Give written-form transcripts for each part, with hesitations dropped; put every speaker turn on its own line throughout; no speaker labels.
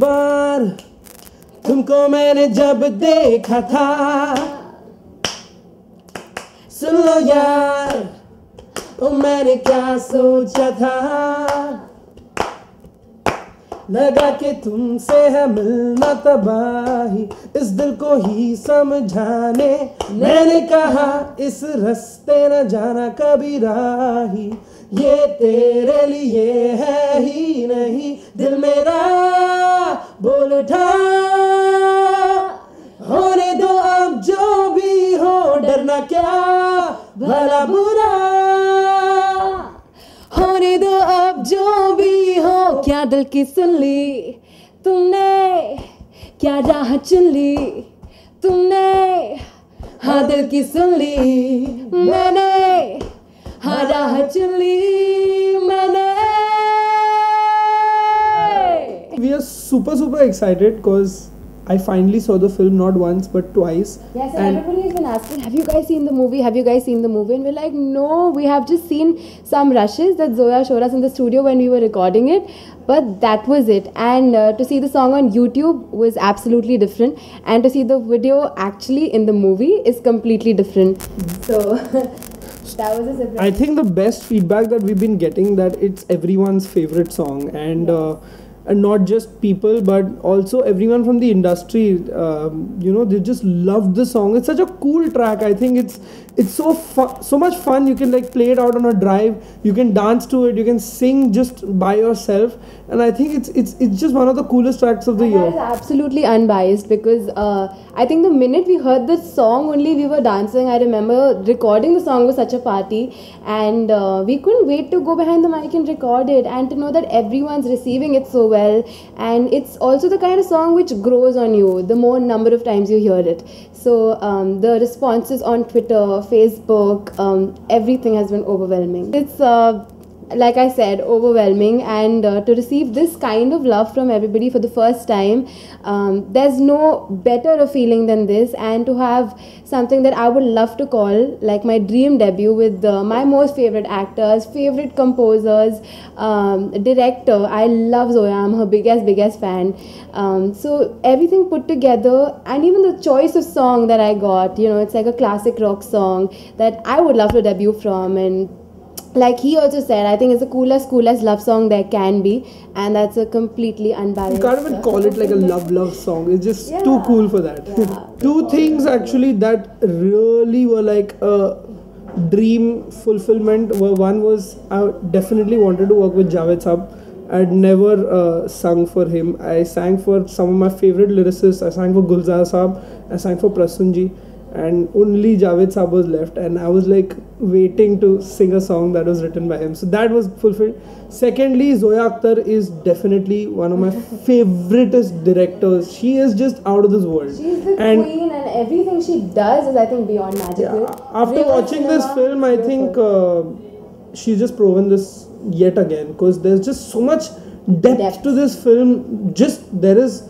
बार तुमको मैंने जब देखा था, सुन लो यार ओ मैंने क्या सोचा था, लगा के तुमसे है मिलना तबाही, इस दिल को ही समझाने मैंने कहा इस रास्ते न जाना कभी राही, ये तेरे लिए है ही नहीं दिल मेरा बोल उठा, होने दो अब जो भी हो डरना क्या भला बुरा, होने दो अब जो भी हो, क्या दिल की सुन ली तुमने, क्या राह चुन ली तुमने, हाँ दिल की सुन ली मैंने, हाँ राह चुन ली मैंने. We are super excited because I finally saw the film not once but twice.
Yes, and everybody has been asking, have you guys seen the movie? Have you guys seen the movie? And we're like, no, we have just seen some rushes that Zoya showed us in the studio when we were recording it. But that was it. And to see the song on YouTube was absolutely different. And to see the video actually in the movie is completely different. So that was a surprise.
I think the best feedback that we've been getting that it's everyone's favorite song, and not just people but also everyone from the industry. They just loved the song. It's such a cool track. I think it's so much fun. You can like play it out on a drive, you can dance to it, you can sing just by yourself, and I think it's just one of the coolest tracks of the year.
That is absolutely unbiased because I think the minute we heard the song only we were dancing. I remember recording the song was such a party, and we couldn't wait to go behind the mic and record it, and to know that everyone's receiving it so well. And it's also the kind of song which grows on you the more number of times you hear it. So the responses on Twitter, Facebook, everything has been overwhelming. It's like I said, overwhelming, and to receive this kind of love from everybody for the first time, there's no better a feeling than this. And to have something that I would love to call like my dream debut with my most favorite actors, favorite composers, director. I love Zoya, I'm her biggest fan. So everything put together, and even the choice of song that I got, it's like a classic rock song that I would love to debut from. And like he also said, I think it's the coolest love song there can be, and that's a completely unbiased.
You can't even call it like a love song. It's just too cool for that.
Yeah.
Two things actually that really were like a dream fulfillment were, one was I definitely wanted to work with Javed Saab. I'd never sung for him. I sang for some of my favorite lyricists. I sang for Gulzar Saab, I sang for Prasunji, and only Javed Saab was left, and I was like waiting to sing a song that was written by him. So that was fulfilled. Secondly, Zoya Akhtar is definitely one of my favoriteest directors. She is just out of this world.
She's the queen, and everything she does is, I think, beyond magical.
Yeah. After watching this film, I think she's just proven this yet again, because there's just so much depth to this film. There is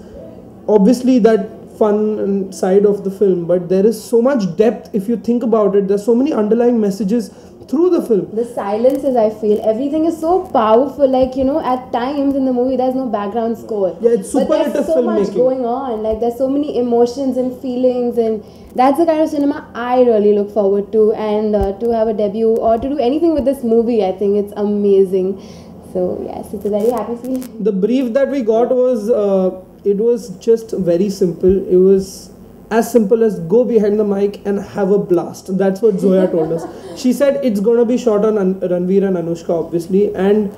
obviously that fun side of the film, but there is so much depth if you think about it. There's so many underlying messages through the film.
The silences, I feel, everything is so powerful. Like, at times in the movie there's no background score.
Yeah, it's superlative filmmaking.
But there's so much going on. Like, there's so many emotions and feelings, and that's the kind of cinema I really look forward to. And to have a debut or to do anything with this movie, I think it's amazing. So yes, it's a very happy scene.
The brief that we got was it was just very simple. It was as simple as go behind the mic and have a blast. That's what Zoya told us. She said it's going to be shot on Ranveer and Anushka, obviously, and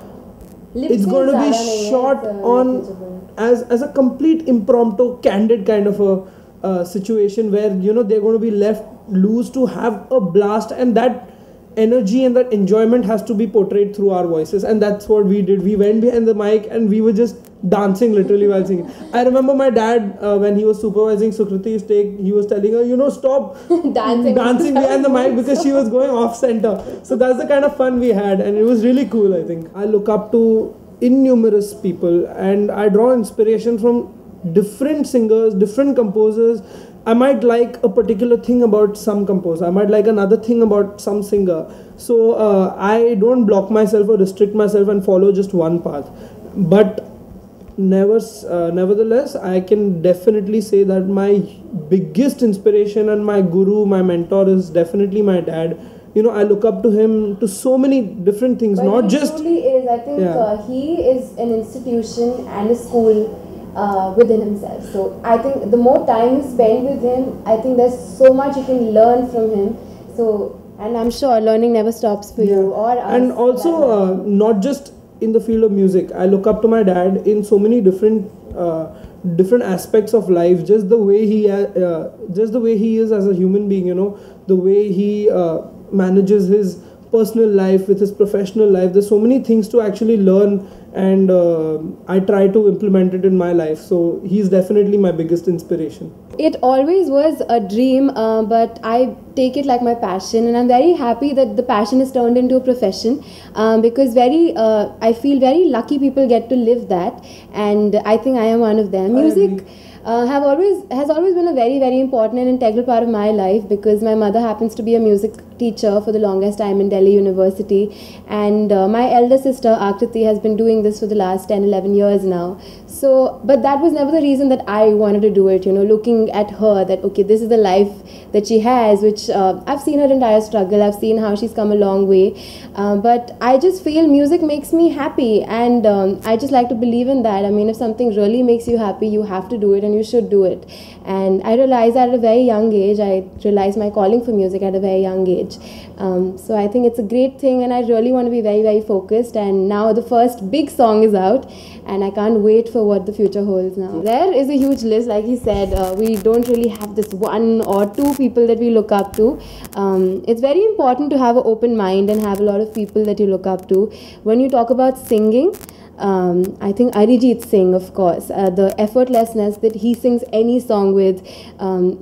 it's going to be shot on as a complete impromptu, candid kind of a situation where they're going to be left loose to have a blast, and that energy and that enjoyment has to be portrayed through our voices. And that's what we did. We went behind the mic and we were just dancing literally while singing. I remember my dad, when he was supervising Sukriti's take, he was telling her, stop dancing behind the mic, because she was going off center. So that's the kind of fun we had, and it was really cool. I think I look up to innumerous people, and I draw inspiration from different singers, different composers. I might like a particular thing about some composer, I might like another thing about some singer. So I don't block myself or restrict myself and follow just one path. But nevertheless, I can definitely say that my biggest inspiration and my guru, my mentor, is definitely my dad. You know, I look up to him to so many different things,
But
not
he
just.
truly is. I think he is an institution and a school within himself. So I think the more time you spend with him, I think there's so much you can learn from him. So, and I'm sure learning never stops for you or us.
And also, not just in the field of music. I look up to my dad in so many different aspects of life. Just the way he is as a human being. You know, the way he manages his personal life with his professional life. There's so many things to actually learn, and I try to implement it in my life. So he's definitely my biggest inspiration.
It always was a dream, but I take it like my passion, and I'm very happy that the passion is turned into a profession, because I feel very lucky people get to live that, and I think I am one of them. Music has always been a very, very important and integral part of my life, because my mother happens to be a music teacher for the longest time in Delhi University, and my elder sister Akriti has been doing this for the last 10-11 years now. So, but that was never the reason that I wanted to do it, you know, looking at her, that okay, this is the life that she has, which I've seen her entire struggle, I've seen how she's come a long way, but I just feel music makes me happy, and I just like to believe in that. I mean, if something really makes you happy, you have to do it, and you should do it. And I realized that at a very young age. I realized my calling for music at a very young age. So I think it's a great thing, and I really want to be very, very focused. And now the first big song is out, and I can't wait for what the future holds now. There is a huge list, like he said. We don't really have this one or two people that we look up to. It's very important to have an open mind and have a lot of people that you look up to. When you talk about singing, I think Arijit Singh, of course, the effortlessness that he sings any song with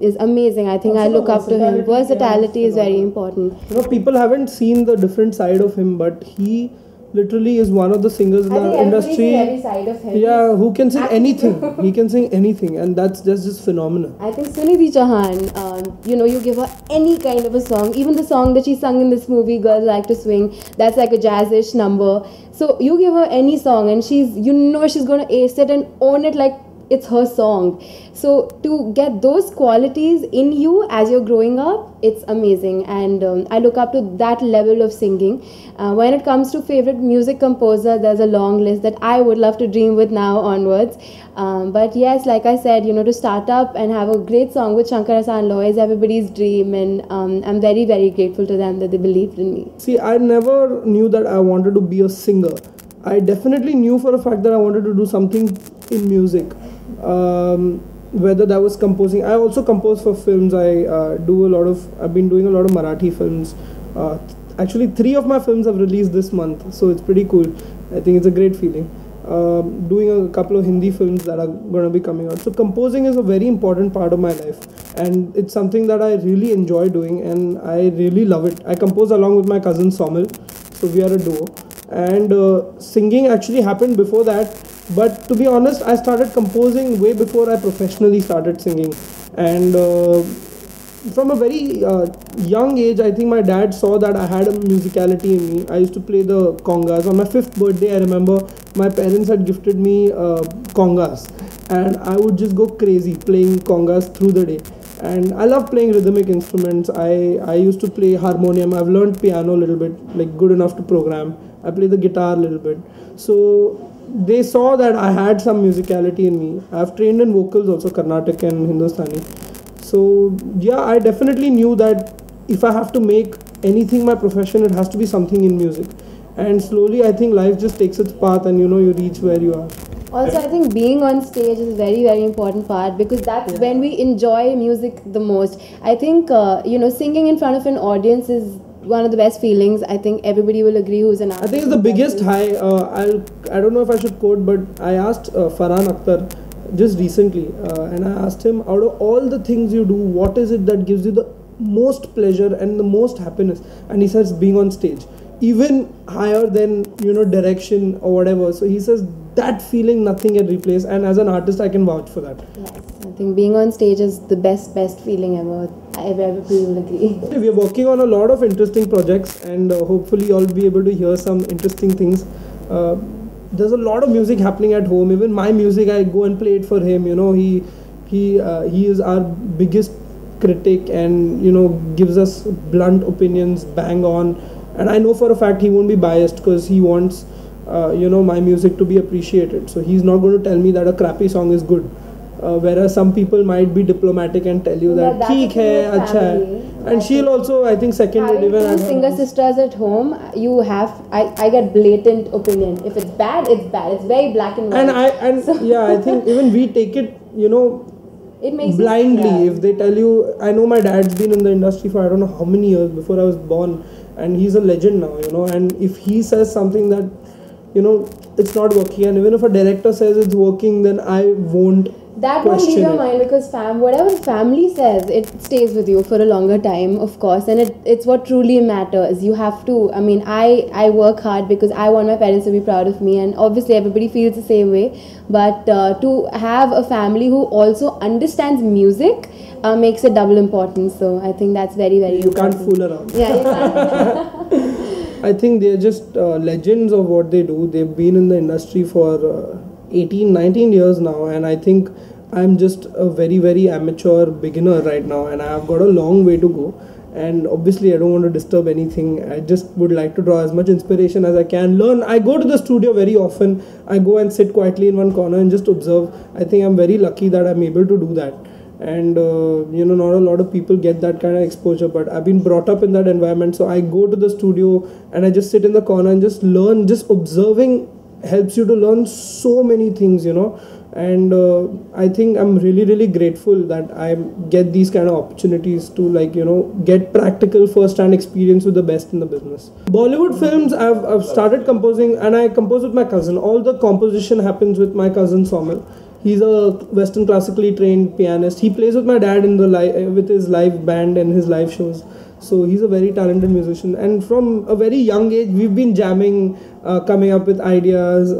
is amazing. I think
Also
I look up to him. Versatility is very important.
You know, people haven't seen the different side of him, but he literally is one of the singers in the industry.
Every side of him.
Yeah, who can sing anything. He can sing anything, and that's just phenomenal.
I think Sunidhi Chauhan, you give her any kind of a song, even the song that she sung in this movie, Girls Like to Swing, that's like a jazzish number. So you give her any song, and she's going to ace it and own it like it's her song. So to get those qualities in you as you're growing up, it's amazing, and I look up to that level of singing. When it comes to favorite music composer, there's a long list that I would love to dream with now onwards. But yes, like I said, to start up and have a great song with Shankar Hassan Law is everybody's dream, and I'm very, very grateful to them that they believed in me.
See, I never knew that I wanted to be a singer. I definitely knew for a fact that I wanted to do something in music. Whether that was composing. I also compose for films. I've been doing a lot of Marathi films. Actually 3 of my films have released this month, so it's pretty cool. I think it's a great feeling. Doing a couple of Hindi films that are going to be coming out. So composing is a very important part of my life, and it's something that I really enjoy doing, and I really love it. I compose along with my cousin Somil, so we are a duo. And singing actually happened before that. But to be honest, I started composing way before I professionally started singing. And from a very young age, I think my dad saw that I had a musicality in me. I used to play the congas. On my 5th birthday, I remember my parents had gifted me congas. And I would just go crazy playing congas through the day. And I love playing rhythmic instruments. I used to play harmonium. I've learned piano a little bit, like good enough to program. I play the guitar a little bit. So they saw that I had some musicality in me. I've trained in vocals also, Carnatic and Hindustani. So yeah, I definitely knew that if I have to make anything my profession, it has to be something in music. And slowly I think life just takes its path, and you reach where you are.
Also, I think being on stage is a very, very important part, because that's when we enjoy music the most. I think, singing in front of an audience is one of the best feelings. I think everybody will agree who's an artist.
I think it's the biggest high. I don't know if I should quote, but I asked Farhan Akhtar just recently, and I asked him, out of all the things you do, what is it that gives you the most pleasure and the most happiness? And he says being on stage, even higher than direction or whatever. So he says that feeling nothing can replace, and as an artist I can vouch for that.
Yes, I think being on stage is the best feeling ever. Everybody will agree.
We are working on a lot of interesting projects, and hopefully you'll be able to hear some interesting things. there's a lot of music happening at home. Even my music, I go and play it for him. He is our biggest critic, and gives us blunt opinions, bang on. And I know for a fact he won't be biased, because he wants my music to be appreciated. So he's not going to tell me that a crappy song is good. Whereas some people might be diplomatic and tell you that theek hai, acha hai. And she'll also, I think, second it even
two singer sisters at home, I get blatant opinion. If it's bad, it's bad. It's very black and white.
I think even we take it,
it makes
blindly. If they tell you, I know my dad's been in the industry for I don't know how many years before I was born, and he's a legend now, and if he says something that, it's not working, and even if a director says it's working, then I won't
that won't leave your mind, because whatever family says, it stays with you for a longer time, of course, and it's what truly matters. You have to, I work hard because I want my parents to be proud of me, and obviously everybody feels the same way, but to have a family who also understands music makes it double important. So I think that's very, very important.
You can't fool around.
Yeah, you can't.
I think they're just legends of what they do. They've been in the industry for 18, 19 years now, and I think I'm just a very, very amateur beginner right now, and I've got a long way to go. And obviously I don't want to disturb anything. I just would like to draw as much inspiration as I can, learn. I go to the studio very often. I go and sit quietly in one corner and just observe. I think I'm very lucky that I'm able to do that. And not a lot of people get that kind of exposure, but I've been brought up in that environment. So I go to the studio and I just sit in the corner and just learn. Just observing helps you to learn so many things, and I think I'm really, really grateful that I get these kind of opportunities to get practical first-hand experience with the best in the business. Bollywood films, I've started composing, and I compose with my cousin. All the composition happens with my cousin Somil. He's a Western classically trained pianist. He plays with my dad in with his live band and his live shows. So he's a very talented musician, and from a very young age we've been jamming, coming up with ideas,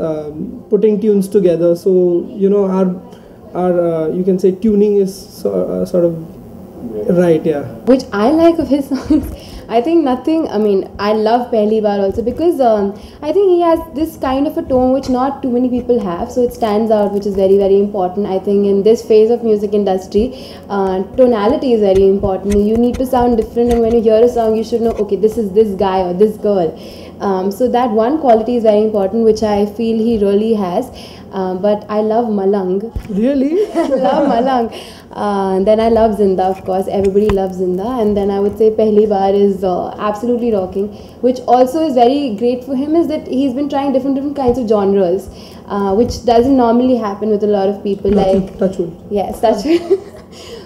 putting tunes together. So our you can say tuning is sort of right, yeah.
Which I like of his songs. I think I love Pehli Baar also, because I think he has this kind of a tone which not too many people have, so it stands out, which is very, very important. I think in this phase of music industry, tonality is very important. You need to sound different, and when you hear a song, you should know, okay, this is this guy or this girl. So that one quality is very important, which I feel he really has. But I love Malang.
Really?
I love Malang. Then I love Zinda, of course. Everybody loves Zinda. And then I would say Pehli Baar is absolutely rocking. Which also is very great for him is that he's been trying different kinds of genres, which doesn't normally happen with a lot of people.
Touch wood.
Yes, touch wood.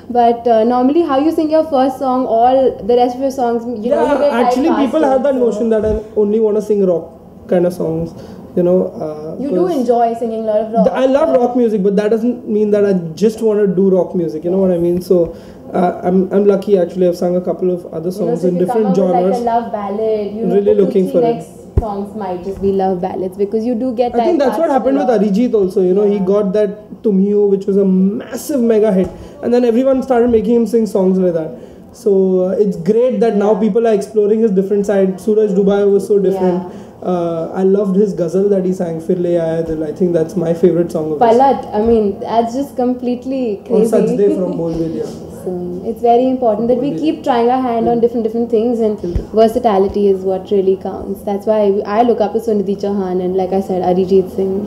But normally, how you sing your first song, all the rest of your songs, you get
actually people have that notion that I only want to sing rock kind of songs. You
do enjoy singing a lot of rock.
I love rock music, but that doesn't mean that I just want to do rock music. You know what I mean? So I'm lucky actually. I've sung a couple of other songs in different genres.
Like a love ballad.
Really looking for it.
Next songs might just be love ballads, because you do get.
I think that's what happened with Arijit also. He got that Tum Hi Ho, which was a massive mega hit, and then everyone started making him sing songs like that. So it's great that now people are exploring his different side. Suraj Dubai was so different.
Yeah.
I loved his ghazal that he sang, Fir Le Aaya Dil. I think that's my favorite song of his.
Palat, that's just completely crazy.
Or Sajde from Bollywood, yeah.
So it's very important that we keep trying our hand on different things, and versatility is what really counts. That's why I look up to Sukriti Chauhan and, like I said, Arijit Singh.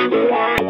Yeah.